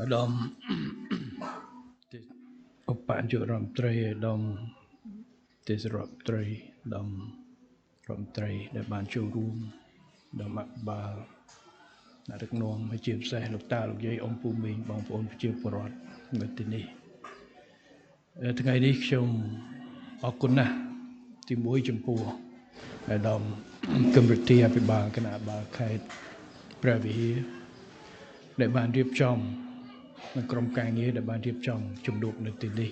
ឧត្តមឧបនាយករដ្ឋមន្ត្រីឧត្តមទេសរដ្ឋមន្ត្រីឧត្តមរដ្ឋមន្ត្រីដែលបានចូលរួមឧត្តមអភិបាលអ្នកដឹកនាំហើយជាពិសេសលោកតាលោកយាយអង្គភូមិបងប្អូនប្រជាពលរដ្ឋនៅទីនេះថ្ងៃនេះខ្ញុំអរគុណណាស់ទីមួយចំពោះឧត្តមគម្រិតទីអភិបាលគណៈបាលខេត្តព្រះវិហារដែលបានរៀបចំនិងក្រុមការងារដែលបានរៀបចំជំនួបនៅទីនេះ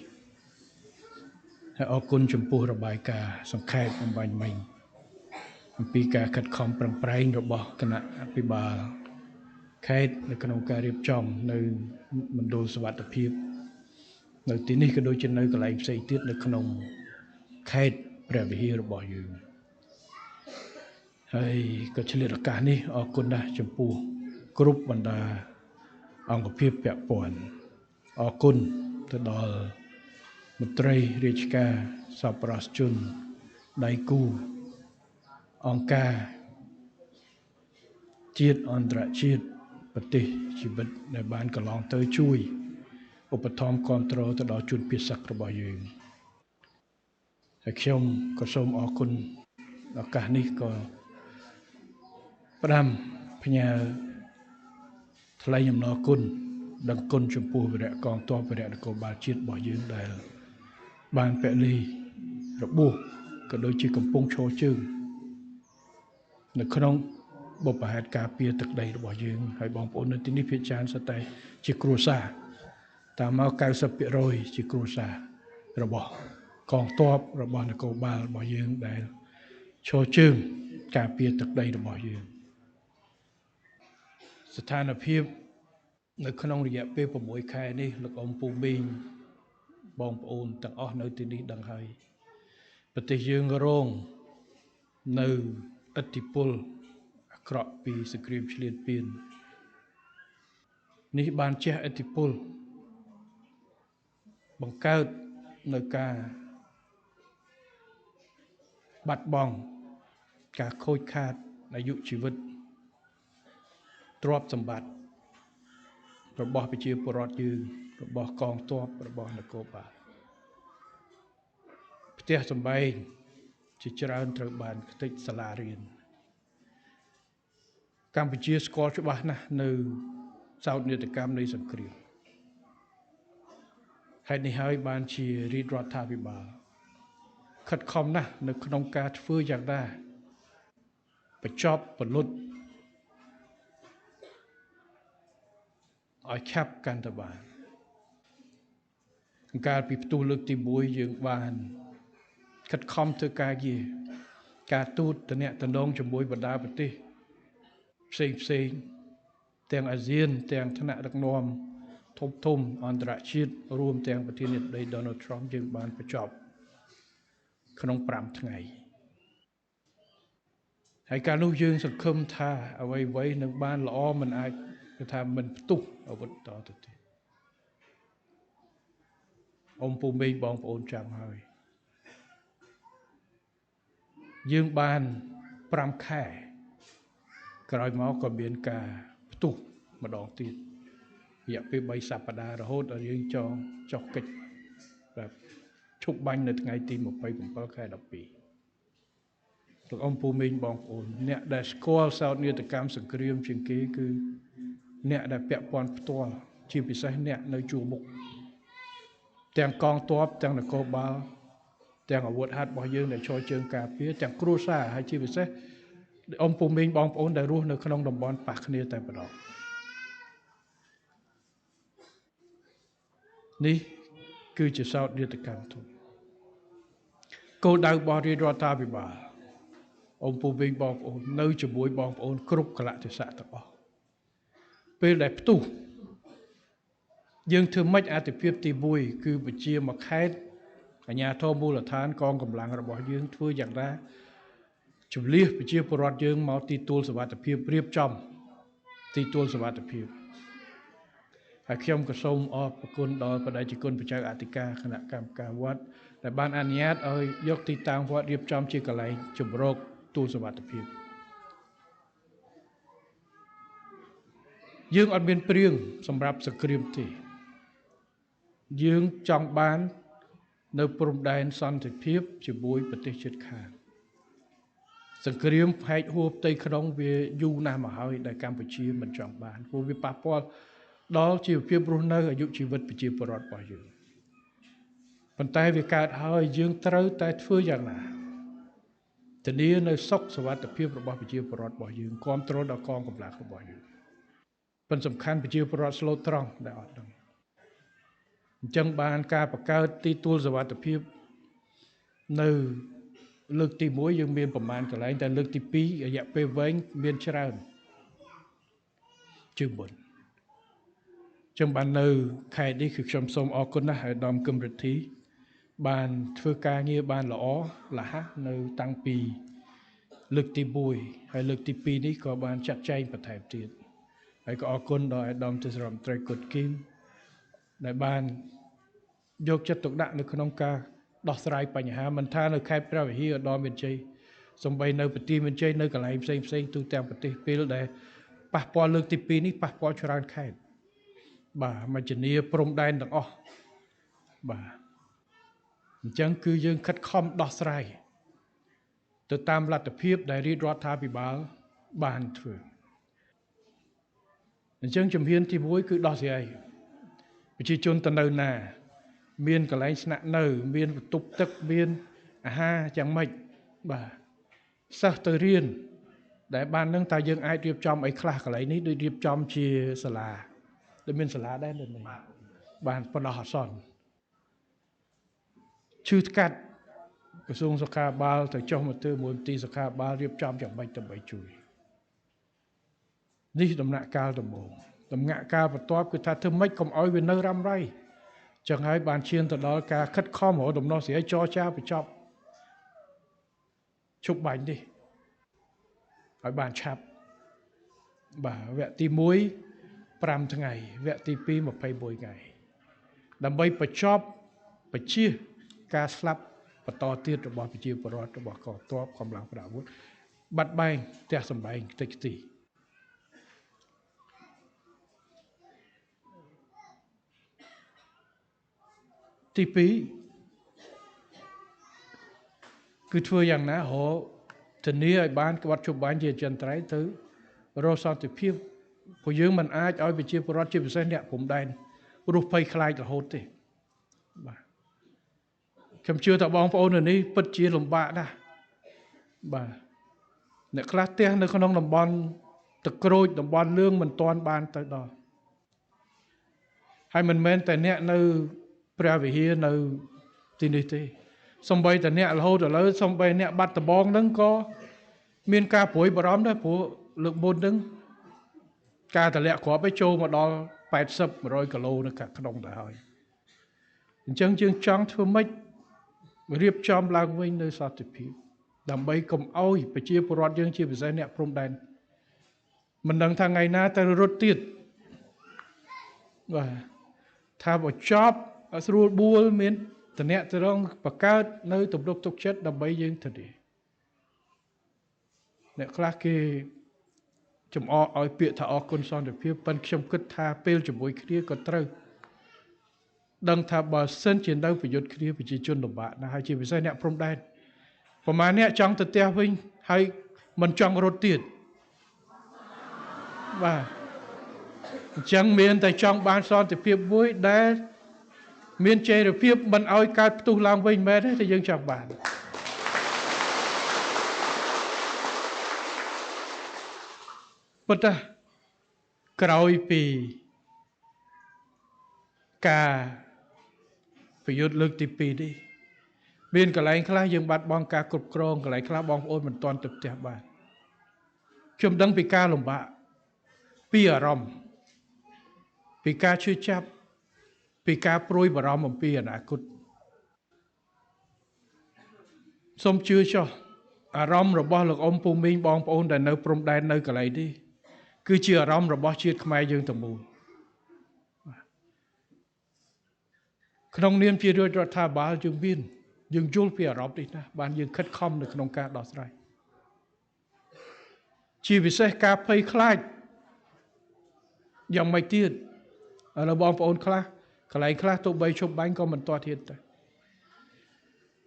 ហើយអរគុណចំពោះរបាយការណ៍សង្ខេបអំបញ្ញមិញអំពីការខិតខំប្រឹងប្រែងរបស់គណៈអភិបាលខេត្តនៅក្នុងការរៀបចំនៅមណ្ឌលសុវត្ថិភាពនៅទីនេះក៏ដូចជានៅកន្លែងផ្សេងទៀតនៅក្នុងខេត្តព្រះវិហាររបស់យើងហើយក៏ឆ្លៀតឱកាសនេះអរគុណណាស់ចំពោះគ្រប់បណ្ដាអង្គភាពពាក់ព័ន្ធអរគុណទៅដល់មន្ត្រីរាជការសប្បុរសជនដៃគូអង្គការជាតិអន្តរជាតិប្រទេសជីវិតដែលបានកន្លងទៅជួយឧបត្ថម្ភគាំទ្រទៅដល់ជនភៀសសឹករបស់យើងហើយខ្ញុំក៏សូមអរគុណឱកាសនេះក៏ផ្ដាំផ្ញើថ្លែងអំណរគុណដឹងគុណចំពោះវីរៈកងទ័ពវីរៈនគរបាលជាតិរបស់យើងដែលបានពលីរបួសក៏ដូចជាកំពុងឈរជើងនៅក្នុងបុព្វហេតុការពារទឹកដីរបស់យើងហើយបងប្អូននៅទីនេះភាគច្រើនសុទ្ធតែជាគ្រួសារតាមមក 90% ជាគ្រួសាររបស់កងទ័ពរបស់នគរបាលរបស់យើងដែលឈរជើងការពារទឹកដីរបស់យើងស្ថានភាពនៅក្នុងរយៈពេល6ខែនេះលោកអ៊ំពូមីងបងប្អូនទាំងអស់នៅទីនេះដឹងហើយប្រទេសយើងរងនៅឥទ្ធិពលអាក្រក់ពីសង្គ្រាមឈ្លានពាននេះបានជះឥទ្ធិពលបង្កើតនៅការបាត់បង់ការខូចខាតអាយុជីវិតទ្រព្យសម្បត្តិរបស់ប្រជាពលរដ្ឋយើងរបស់កងទ័ពរបស់នគរបាលផ្ទះសម្បែងជាច្រើនត្រូវបានខ្ទេចសាលារៀនកម្ពុជាស្គាល់ច្បាស់ណាស់នៅសោកនាដកម្មនៃសង្គ្រាមហេតុនេះហើយបានជារាជរដ្ឋាភិបាលខិតខំណាស់នៅក្នុងការធ្វើយ៉ាងណាបញ្ចប់ពលុតឲ្យឆាប់កាន់តែបានកាលពីផ្ទុះលើកទី1យើងបានខិតខំធ្វើការទូតតំណតំណងជាមួយបណ្ដាប្រទេសផ្សេងទាំងអាស៊ានទាំងថ្នាក់ដឹកនាំធំអន្តរជាតិរួមទាំងប្រធានាធិបតី Donald Trump យើងបានបញ្ចប់ក្នុង5ថ្ងៃហើយកាលនោះយើងសង្ឃឹមថាអ្វីនឹងបានល្អមិនអាចថាមិនផ្ទុះអាវុធតទៅទៀតអ៊ំពូមីងបងប្អូនចាំហើយយើងបាន5ខែក្រោយមកក៏មានការផ្ទុះម្ដងទៀតរយៈពេល3សប្តាហ៍រហូតដល់យើងចុះកិច្ចแบบឈប់បាញ់នៅថ្ងៃទី27ខែ12លោកអ៊ំពូមីងបងប្អូនអ្នកដែលស្គាល់សោកនាដកម្មសង្គ្រាមជាងគេគឺអ្នកដែលពាក់ព័ន្ធផ្ទាល់ជាពិសេសអ្នកនៅជួរមុខទាំងកងទ័ពទាំងនគរបាលទាំងអាវុធហត្ថរបស់យើងដែលឈរជើងការពារទាំងគ្រួសារហើយជាពិសេសអ៊ំពូមីងបងប្អូនដែលរស់នៅក្នុងតំបន់ប៉ះគ្នាតែម្ដងនេះគឺជាសោកនាដកម្មធំគោលដៅរបស់រាជរដ្ឋាភិបាលអ៊ំពូមីងបងប្អូននៅជាមួយបងប្អូនគ្រប់កលៈទេសៈទាំងអស់ពេលដែលផ្ទុះយើងធ្វើម៉េចអត្ថិភាពទី1គឺបញ្ជាមួយខេត្តអាជ្ញាធរមូលដ្ឋានកងកម្លាំងរបស់យើងធ្វើយ៉ាងណាជំលះប្រជាពលរដ្ឋយើងមកទីទួលសុវត្ថិភាពរៀបចំទីទួលសុវត្ថិភាពហើយខ្ញុំក៏សូមអរគុណដល់បដិជគុណបច្ចេកអធិការគណៈកម្មការវត្តដែលបានអនុញ្ញាតឲ្យយកទីតាំងវត្តរៀបចំជាកន្លែងជំរកទួលសុវត្ថិភាព យើងអត់មានព្រៀងសម្រាប់សង្គ្រាមទេយើងចង់បាននៅព្រំដែនសន្តិភាពជាមួយប្រទេសជិតខាងសង្គ្រាមផែកហួរផ្ទៃក្នុងវាយូរណាស់មកហើយដែលកម្ពុជាមិនចង់បានព្រោះវាប៉ះពាល់ដល់ជីវភាពរស់នៅអាយុជីវិតប្រជាពលរដ្ឋរបស់យើងប៉ុន្តែវាកើតហើយយើងត្រូវតែធ្វើយ៉ាងណាធានានៅសុខសុវត្ថិភាពរបស់ប្រជាពលរដ្ឋរបស់យើងគ្រប់គ្រងដល់កងកម្លាំងរបស់យើងប៉ុន្តែសំខាន់ប្រជាពលរដ្ឋស្លូតត្រង់ដែលអត់ដឹងអញ្ចឹងបានការបង្កើតទីទួលសុវត្ថិភាពនៅលើកទី1យើងមានប្រមាណកន្លែងតែលើកទី2រយៈពេលវែងមានច្រើនជាងមុនចឹងបាននៅខេត្តនេះគឺខ្ញុំសូមអរគុណណាស់អាដាមគឹមរិទ្ធីបានធ្វើការងារបានល្អលះនៅតាំងពីលើកទី1ហើយលើកទី2នេះក៏បានចាត់ចែងបន្ថែមទៀតហើយក៏អរគុណដល់អាដាមទេសរដ្ឋមន្ត្រីគុតគីមដែលបានយកចិត្តទុកដាក់នៅក្នុងការដោះស្រាយបញ្ហាមិនថានៅខេត្តព្រះវិហារឧត្តរមានជ័យសំបីនៅប្រទីមានជ័យនៅកន្លែងផ្សេងទូទាំងប្រទេសពេលដែលប៉ះពាល់លើកទី2នេះប៉ះពាល់ច្រើនខេត្តបាទមជ្ឈនីព្រំដែនទាំងអស់បាទអញ្ចឹងគឺយើងខិតខំដោះស្រាយទៅតាមលទ្ធភាពដែលរាជរដ្ឋាភិបាលបានធ្វើអញ្ចឹងជំហានទី1គឺដោះស្រាយប្រជាជនទៅនៅណាមានកន្លែងស្នាក់នៅមានបន្ទប់ទឹកមានអាហារយ៉ាងម៉េចបាទសិស្សទៅរៀនដែលបាននឹងតើយើងអាចរៀបចំអីខ្លះកន្លែងនេះដូចរៀបចំជាសាលាដូចមានសាលាដែរនៅនេះបានបណ្ដោះអាសន្នឈឺស្កាត់ក្រសួងសុខាភិបាលទៅចុះមកធ្វើមួយមន្ទីរសុខាភិបាលរៀបចំយ៉ាងម៉េចដើម្បីជួយនេះដំណាក់កាលដំបូងដំណាក់កាលបន្ទាប់គឺថាធ្វើម៉េចកុំឲ្យវានៅរ៉ាំរ៉ៃចឹងហើយបានឈានទៅដល់ការខិតខំរកដំណោះស្រាយចរចាបញ្ចប់ជប់បាញ់នេះឲ្យបានឆាប់បាទវគ្គទី1 5ថ្ងៃវគ្គទី2 21ថ្ងៃដើម្បីបញ្ចប់បញ្ជាការស្លាប់បន្តទៀតរបស់ប្រជាពលរដ្ឋរបស់កងទ័ពកម្លាំងប្រដាប់អាវុធបាត់បែងផ្ទះសម្បែងតិចទីទី2គឺធ្វើយ៉ាងណារកធានាឲ្យបានក្បត់ជប់បាញ់ជាចិនត្រៃទៅរកសន្តិភាពព្រោះយើងមិនអាចឲ្យប្រជាពលរដ្ឋជាពិសេសអ្នកព្រំដែនរស់ភ័យខ្លាចរហូតទេបាទខ្ញុំជឿថាបងប្អូននៅនេះពិតជាលំបាកណាស់បាទអ្នកខ្លះផ្ទះនៅក្នុងតំបន់ទឹកក្រូចតំបន់លឿងមិនទាន់បានទៅដល់ហើយមិនមែនតែអ្នកនៅព្រះវិហារនៅទីនេះទេសំបីតែអ្នករហូតឥឡូវសំបីអ្នកបាត់ដំបងហ្នឹងក៏មានការព្រួយបារម្ភដែរព្រោះលើកមុនហ្នឹងការតម្លាក់គ្រាប់ឯចូលមកដល់80-100 គីឡូនៅក្នុងទៅហើយអញ្ចឹងយើងចង់ធ្វើម៉េចរៀបចំឡើងវិញនៅសន្តិភាពដើម្បីកុំអោយប្រជាពលរដ្ឋយើងជាពិសេសអ្នកព្រំដែនមិនដឹងថាថ្ងៃណាទៅរត់ទៀតបាទថាបើចប់ស្រួលបួលមានតំណែងទៅរងបង្កើតនៅទំនុកទុកចិត្តដើម្បីយើងទៅនេះអ្នកខ្លះគេចំអកឲ្យពាក្យថាអរគុណសន្តិភាពប៉ុន្តែខ្ញុំគិតថាពេលជាមួយគ្នាក៏ត្រូវដឹងថាបើសិនជានៅប្រយុទ្ធគ្នាប្រជាជនលំបាកណាស់ហើយជាពិសេសអ្នកព្រំដែនប្រហែលអ្នកចង់ទៅផ្ទះវិញហើយមិនចង់រត់ទៀតបាទអញ្ចឹងមានតែចង់បានសន្តិភាពមួយដែលមានចីរភាពមិនឲ្យកើតផ្ទុះឡើងវិញមែនទេតែយើងចង់បានប៉ុន្តែក្រោយពីការប្រយុទ្ធលើកទី2នេះមានកន្លែងខ្លះយើងបាត់បង់ការគ្រប់គ្រងកន្លែងខ្លះបងប្អូនមិនទាន់ទៅផ្ទះបានខ្ញុំដឹងពីការលំបាកពីអារម្មណ៍ពីការឈឺចាប់ពីការព្រួយបារម្ភអំពីអនាគតសូមជឿចុះអារម្មណ៍របស់លោកអ៊ំពូមីងបងប្អូនដែលនៅព្រំដែននៅកន្លែងនេះគឺជាអារម្មណ៍របស់ជាតិខ្មែរយើងទាំងមូលក្នុងនាមជារដ្ឋាភិបាលយើងយល់ពីអារម្មណ៍នេះណាបានយើងខិតខំនៅក្នុងការដោះស្រាយជាពិសេសការភ័យខ្លាច យ៉ាងមិនទៀតឥឡូវបងប្អូនខ្លះកន្លែងខ្លះទោះបីជប់បាញ់ក៏មិនទាត់ទៀតដែរ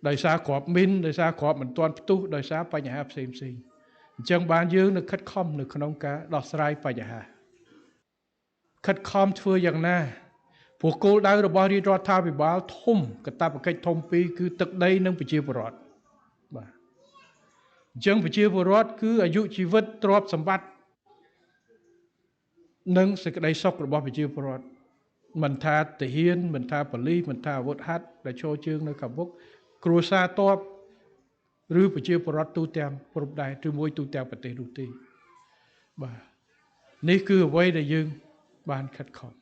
ដោយសារគ្រាប់មីនដោយសារគ្រាប់មិនទាន់ផ្ទុះដោយសារបញ្ហាផ្សេងអញ្ចឹងបានយើងនៅខិតខំនៅក្នុងការដោះស្រាយបញ្ហាខិតខំធ្វើយ៉ាងណាព្រោះគោលដៅរបស់រាជរដ្ឋាភិបាលធំកាតព្វកិច្ចធំពីរគឺទឹកដីនិងប្រជាពលរដ្ឋបាទអញ្ចឹងប្រជាពលរដ្ឋគឺអាយុជីវិតទ្រព្យសម្បត្តិនិងសេចក្តីសុខរបស់ប្រជាពលរដ្ឋមិនថាទាហានមិនថាប៉ូលីសមិនថាអាវុធហត្ថដែលឈរជើងនៅខាងមុខគ្រួសារទ័ពឬប្រជាពលរដ្ឋទូទាំងព្រំដែនឬមួយទូទាំងប្រទេសនោះទេបាទនេះគឺអ្វីដែលយើងបានខិតខំ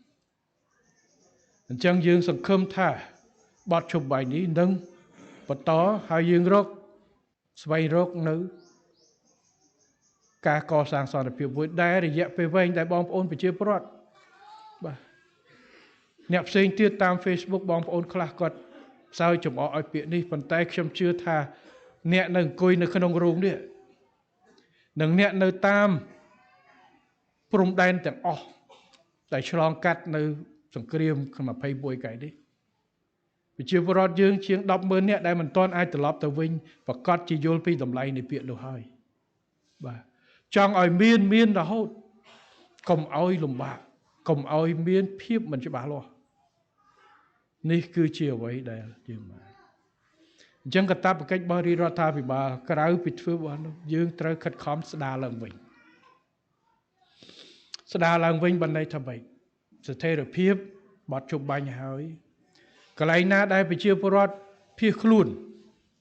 អញ្ចឹងយើងសង្ឃឹមថាបទជប់បាយនេះនឹងបន្តហើយយើងស្វែងរកនៅការកសាងសន្តិភាពមួយដែលរយៈពេលវែងដែលបងប្អូនប្រជាពលរដ្ឋបាទអ្នកផ្សេងទៀតតាម Facebook បងប្អូនខ្លះគាត់សើចចំអកឲ្យពាក្យនេះប៉ុន្តែខ្ញុំជឿថាអ្នកនៅអង្គុយនៅក្នុងរោងនេះនិងអ្នកនៅតាមព្រំដែនទាំងអស់ដែលឆ្លងកាត់នៅសង្គ្រាម21ខែនេះប្រជាពលរដ្ឋយើងជាង 100000 នាក់ដែលមិនទាន់អាចត្រឡប់ទៅវិញប្រកាសជាយល់ពីតម្លៃនៃពាក្យនោះហើយបាទចង់ឲ្យមានរហូតកុំឲ្យលំបាកកុំឲ្យមានភាពមិនច្បាស់លាស់នេះគឺជាអ្វីដែលយើងបានអញ្ចឹងកាតព្វកិច្ចរបស់រាជរដ្ឋាភិបាលក្រៅពីធ្វើរបស់នោះយើងត្រូវខិតខំស្ដារឡើងវិញបានន័យថាម៉េចស្ថិរភាពបត់ជប់បាញ់ហើយកន្លែងណាដែលប្រជាពលរដ្ឋភៀសខ្លួន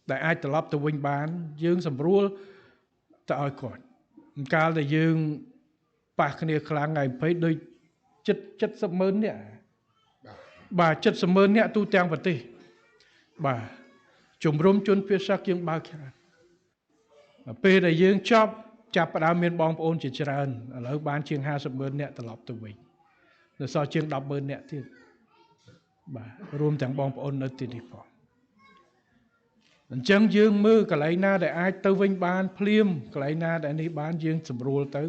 ដែលអាចត្រឡប់ទៅវិញបានយើងសម្រួលទៅឲ្យគាត់កាលដែលយើងប៉ះគ្នាខ្លាំងថ្ងៃ20ដូច700000នាក់បាទ700000នាក់ទូទាំងប្រទេសបាទជំរុំជនភៀសសាសយើងបើកច្រើនពេលដែលយើងចាប់ផ្ដើមមានបងប្អូនជាច្រើនឥឡូវបានជាង500,000នាក់ត្រឡប់ទៅវិញនៅសល់ជាង100000នាក់ទៀតបាទរួមទាំងបងប្អូននៅទីនេះផងអញ្ចឹងយើងមើលកន្លែងណាដែលអាចទៅវិញបានភ្លាមកន្លែងណាដែលនេះបានយើងសម្រួលទៅ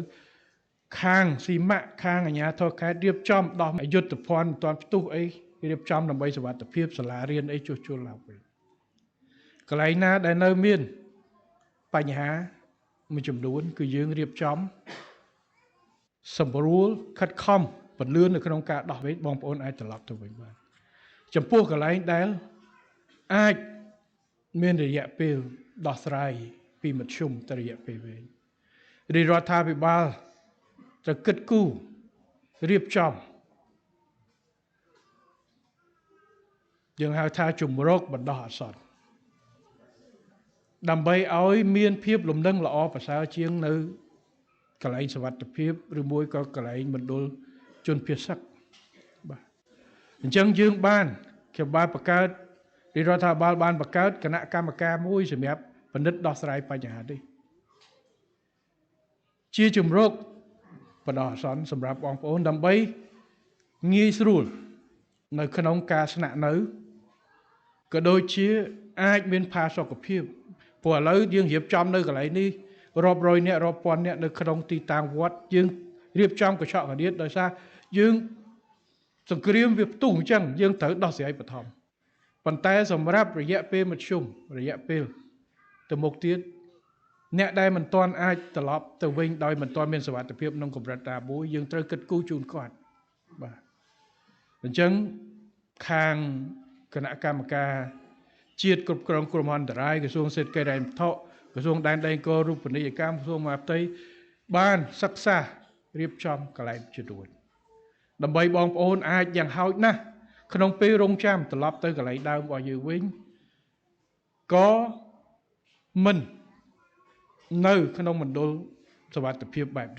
ខាងស៊ីម៉ាក់ខាងអាជ្ញាធរខេត្តរៀបចំដោះអយុធភ័ណ្ឌមិនទាន់ផ្ទុះអីរៀបចំដើម្បីសុវត្ថិភាពសាលារៀនអីជួសជុលឡើងវិញកន្លែងណាដែលនៅមានបញ្ហាមួយចំនួនគឺយើងរៀបចំសម្រួលខិតខំពន្លឿននៅក្នុងការដោះវិញបងប្អូនអាចត្រឡប់ទៅវិញបានចំពោះកន្លែងដែលអាចមានរយៈពេលដោះស្រាយពីមធ្យមទៅរយៈពេលវែងរាជរដ្ឋាភិបាលត្រូវគិតគូររៀបចំយើងហៅថាជំរកបណ្ដោះអាសន្នដើម្បីឲ្យមានភាពលំនឹងល្អប្រសើរជាងនៅកន្លែងសុវត្ថិភាពឬមួយក៏កន្លែងមណ្ឌលជនភៀសសឹកបាទអញ្ចឹងយើងខ្ញុំបានបង្កើតរាជរដ្ឋាភិបាលបានបង្កើតគណៈកម្មការមួយសម្រាប់ពិនិត្យដោះស្រាយបញ្ហានេះជាជំរកបណ្ដោះអាសន្នសម្រាប់បងប្អូនដើម្បីងាយស្រួលនៅក្នុងការស្នាក់នៅក៏ដូចជាអាចមានផាសុកភាពព្រោះឥឡូវយើងរៀបចំនៅកន្លែងនេះរាប់រយនាក់រាប់ពាន់នាក់នៅក្នុងទីតាំងវត្តយើងរៀបចំកញ្ចក់កណ្ដៀតដោយសារយើងសង្គ្រាមវាផ្ទុះអញ្ចឹងយើងត្រូវដោះស្រាយបឋមប៉ុន្តែសម្រាប់រយៈពេលមធ្យមរយៈពេលទៅមុខទៀតអ្នកដែលមិនទាន់អាចត្រឡប់ទៅវិញដោយមិនទាន់មានសុវត្ថិភាពក្នុងកម្រិតណាមួយយើងត្រូវគិតគូរជូនគាត់បាទអញ្ចឹងខាងគណៈកម្មការជាតិគ្រប់គ្រងគ្រោះមហន្តរាយក្រសួងសេដ្ឋកិច្ចហិរញ្ញវត្ថុក្រសួងដែនដីគោលរូបនីយកម្មក្រសួងមហាផ្ទៃបានសិក្សារៀបចំកន្លែងជារួចដើម្បីបងប្អូនអាចយ៉ាងហោចណាស់ក្នុងពេលរងចាំត្រឡប់ទៅកន្លែងដើមរបស់យើងវិញក៏មិននៅក្នុងមណ្ឌលសុវត្ថិភាពបែប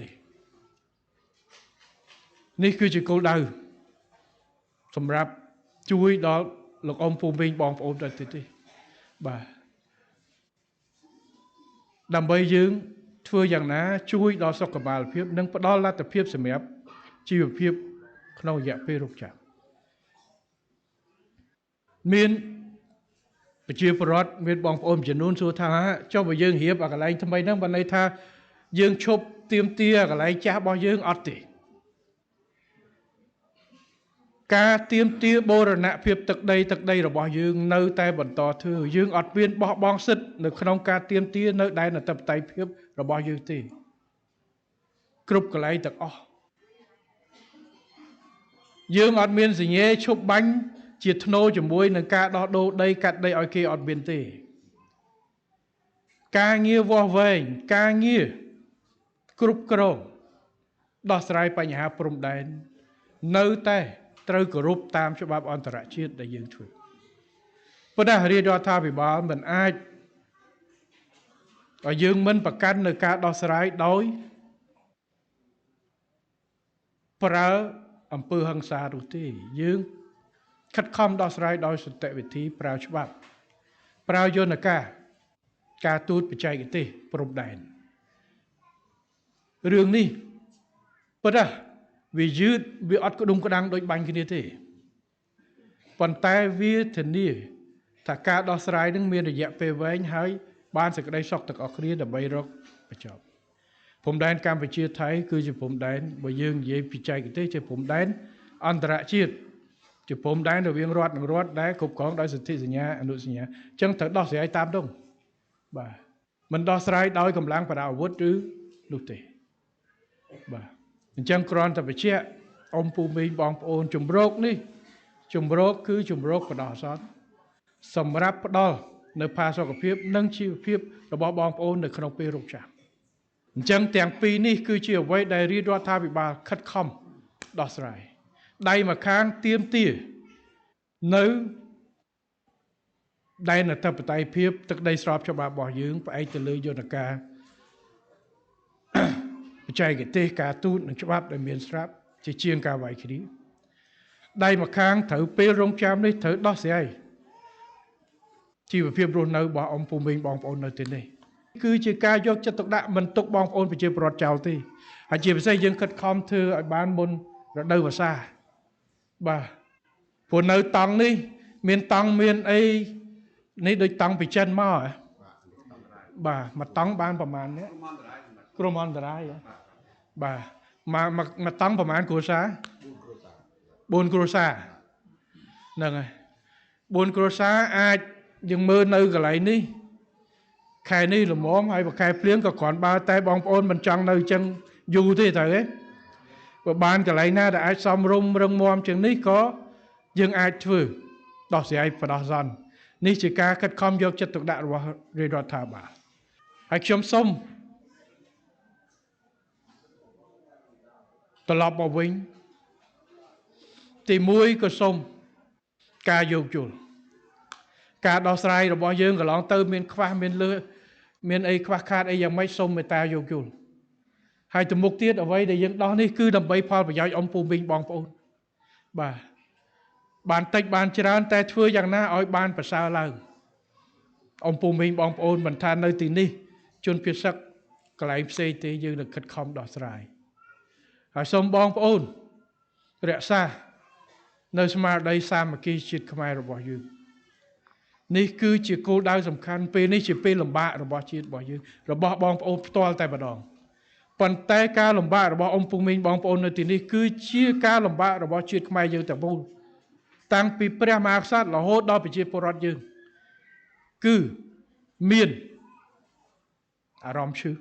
នេះគឺជាគោលដៅសម្រាប់ជួយដល់លោកអ៊ំពូមីងបងប្អូនទៅទីបាទដើម្បីយើងធ្វើយ៉ាងណាជួយដល់សុខភាពនិងផ្ដល់លទ្ធភាពសម្រាប់ជីវភាពក្នុងរយៈពេលរងចាំមានប្រជាពលរដ្ឋមានបងប្អូនចំនួនសួរថាចុះបើយើងរៀបអាកន្លែងថ្មីហ្នឹងបានន័យថាយើងឈប់ទៀមទាកន្លែងចាស់របស់យើងអត់ទេ ការទៀមទាបូរណភាពទឹកដីរបស់យើងនៅតែបន្តធ្វើយើងអត់មានបោះបង់សិទ្ធិនៅក្នុងការទៀមទានៅដែនអធិបតេយ្យភាពរបស់យើងទេគ្រប់កន្លែងទាំងអស់យើងអត់មានសញ្ញេឈប់បាញ់ជាធ្នូជាមួយនឹងការដោះដូរដីកាត់ដីឲ្យគេអត់មានទេការងារវាស់វែងការងារគ្រប់គ្រងដោះស្រាយបញ្ហាព្រំដែននៅតែត្រូវគោរពតាមច្បាប់អន្តរជាតិដែលយើងធ្វើប៉ុន្តែរាជរដ្ឋាភិបាលមិនអាចឲ្យយើងមិនប្រកាន់នៅការដោះស្រាយដោយប្រើអំពើហិង្សានោះទេយើងខិតខំដោះស្រាយដោយសន្តិវិធីប្រើច្បាប់ប្រើយន្តការទូតបច្ចេកទេសព្រំដែនរឿងនេះប៉ុន្តែវាយឺតវាអត់ក្ដុំក្ដាំងដូចបាញ់គ្នាទេប៉ុន្តែវាធានាថាការដោះស្រាយនឹងមានរយៈពេលវែងហើយបានសេចក្តីសុខទាំងអស់គ្នាដើម្បីរកបញ្ចប់ព្រំដែនកម្ពុជាថៃគឺជាព្រំដែនបើយើងនិយាយបច្ចេកទេសជាព្រំដែនអន្តរជាតិជាព្រំដែនរវាងរដ្ឋនិងរដ្ឋដែលគ្រប់គ្រងដោយសន្ធិសញ្ញាអនុសញ្ញាអញ្ចឹងត្រូវដោះស្រាយតាមនោះបាទមិនដោះស្រាយដោយកម្លាំងបដាអាវុធឬនោះទេបាទអញ្ចឹងគ្រាន់តែបញ្ជាក់អ៊ំពូមីងបងប្អូនជំរកនេះជំរកគឺជំរកបដោះអាសន្នសម្រាប់ផ្ដល់នៅផាសុកភាពនិងជីវភាពរបស់បងប្អូននៅក្នុងពេលរោគចាស់អញ្ចឹងទាំងពីរនេះគឺជាអ្វីដែលរាជរដ្ឋាភិបាលខិតខំដោះស្រាយដៃម្ខាងទៀមទានៅដែនអធិបតេយ្យភាពទឹកដីស្របច្បាប់របស់យើងផ្អែកទៅលើយន្តការបច្ចេកទេសការទូតនិងច្បាប់ដែលមានស្រាប់ជាជាងការវាយគ្នាដៃម្ខាងត្រូវពេលរងចាំនេះត្រូវដោះស្រាយជីវភាពរស់នៅរបស់អ៊ំពូមីងបងប្អូននៅទីនេះគឺជាការយកចិត្តទុកដាក់មិនទុកបងប្អូនប្រជាពលរដ្ឋចោលទេហើយជាពិសេសយើងខិតខំធ្វើឲ្យបានមុនរដូវវស្សាបាទព្រោះនៅតង់នេះមានតង់មានអីនេះដូចតង់ពីចិនមកបាទមួយតង់បានប្រហែលនេះក្រុមអន្តរាយបាទមួយតង់ប្រហែលគ្រួសារ4គ្រួសារហ្នឹងហើយ4គ្រួសារអាចយើងមើលនៅកន្លែងនេះខែនេះល្មមហើយខែភ្លៀងក៏គ្រាន់បើតែបងប្អូនមិនចង់នៅអញ្ចឹងយូរទេត្រូវទេបើបានកន្លែងណាដែលអាចសំរុំរឹងមាំជាងនេះក៏យើងអាចធ្វើដោះស្រាយបដោះសន្ននេះជាការខិតខំយកចិត្តទុកដាក់របស់រាជរដ្ឋាភិបាលហើយខ្ញុំសូមត្រឡប់មកវិញទី1ក៏សូមការយោគយល់ការដោះស្រាយរបស់យើងកន្លងទៅមានខ្វះមានលើមានអីខ្វះខាតអីយ៉ាងម៉េចសូមមេត្តាយោគយល់ហើយទៅមុខទៀតអ្វីដែលយើងដោះនេះគឺដើម្បីផលប្រយោជន៍អ៊ំពូមីងបងប្អូនបាទបានតិចបានច្រើនតែធ្វើយ៉ាងណាឲ្យបានប្រសើរឡើងអ៊ំពូមីងបងប្អូនមិនថានៅទីនេះជនភៀសសឹកកន្លែងផ្សេងទេយើងនឹងខិតខំដោះស្រាយហើយសូមបងប្អូនរក្សានៅស្មារតីសាមគ្គីជាតិខ្មែររបស់យើងនេះគឺជាគោលដៅសំខាន់ពេលនេះជាពេលលំបាករបស់ជាតិរបស់យើងរបស់បងប្អូនផ្ទាល់តែម្ដងប៉ុន្តែការលំបាករបស់អ៊ំពូមីងបងប្អូននៅទីនេះគឺជាការលំបាករបស់ជាតិខ្មែរយើងទាំងមូលតាំងពីព្រះមហាក្សត្ររហូតដល់ប្រជាពលរដ្ឋយើងគឺមានអារម្មណ៍ឈឺ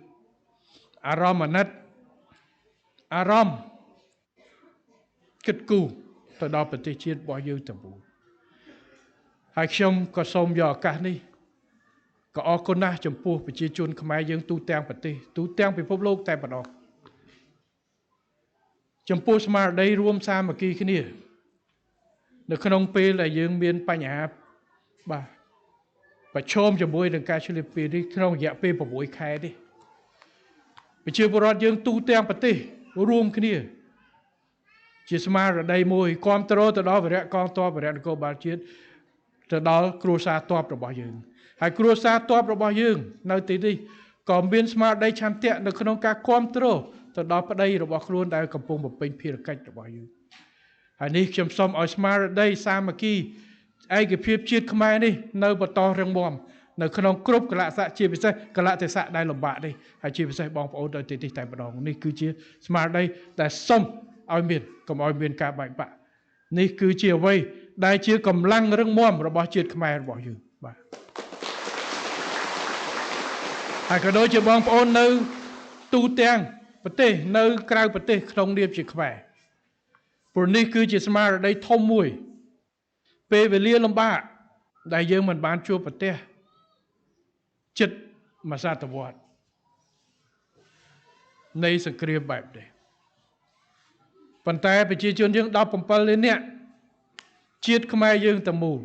អារម្មណ៍អាណិតអារម្មណ៍គិតគូរទៅដល់ប្រទេសជាតិរបស់យើងទាំងមូលហើយខ្ញុំក៏សូមយកឱកាសនេះក៏អរគុណណាស់ចំពោះប្រជាជនខ្មែរយើងទូទាំងប្រទេសទូទាំងពិភពលោកតែម្ដងចំពោះស្មារតីរួមសាមគ្គីគ្នានៅក្នុងពេលដែលយើងមានបញ្ហាបាទប្រឈមជាមួយនឹងការឆ្លៀតពេលនេះក្នុងរយៈពេល6ខែនេះប្រជាពលរដ្ឋយើងទូទាំងប្រទេសរួមគ្នាជាស្មារតីមួយគ្រប់គ្រងទៅដល់វីរៈកងទ័ពវីរៈនគរបាលជាតិទៅដល់គ្រួសារទ័ពរបស់យើងហើយគ្រួសារទ័ពរបស់យើងនៅទីនេះក៏មានស្មារតីឆន្ទៈនៅក្នុងការគ្រប់គ្រងទៅដល់ប្តីរបស់ខ្លួនដែលកំពុងបំពេញភារកិច្ចរបស់យើងហើយនេះខ្ញុំសូមឲ្យស្មារតីសាមគ្គីឯកភាពជាតិខ្មែរនេះនៅបន្តរឹងមាំនៅក្នុងគ្រប់កលៈស័កជាពិសេសកលៈទេសៈដែលលំបាកនេះហើយជាពិសេសបងប្អូននៅទីនេះតែម្ដងនេះគឺជាស្មារតីដែលសូមឲ្យមានកុំឲ្យមានការបែកបាក់ នេះគឺជាអ្វីដែលជាកម្លាំងរឹងមាំរបស់ជាតិខ្មែររបស់យើងបាទហើយក៏ដូចជាបងប្អូននៅទូទាំងប្រទេសនៅក្រៅប្រទេសក្នុងនាមជាខ្មែរព្រោះនេះគឺជាស្មារតីធំមួយពេលវេលាលំបាកដែលយើងមិនបានជួបប្រទេសជិតមួយសតវត្សនៃសង្គ្រាមបែបនេះប៉ុន្តែប្រជាជនយើង17លាននាក់ជាតិខ្មែរយើងទាំងមូល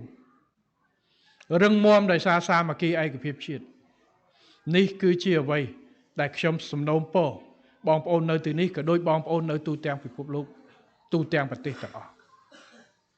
រឹងមាំដោយសារសាមគ្គីឯកភាពជាតិនេះគឺជាអ្វីដែលខ្ញុំសំណូមពរបងប្អូននៅទីនេះក៏ដូចបងប្អូននៅទូទាំងពិភពលោកទូទាំងប្រទេសទាំងអស់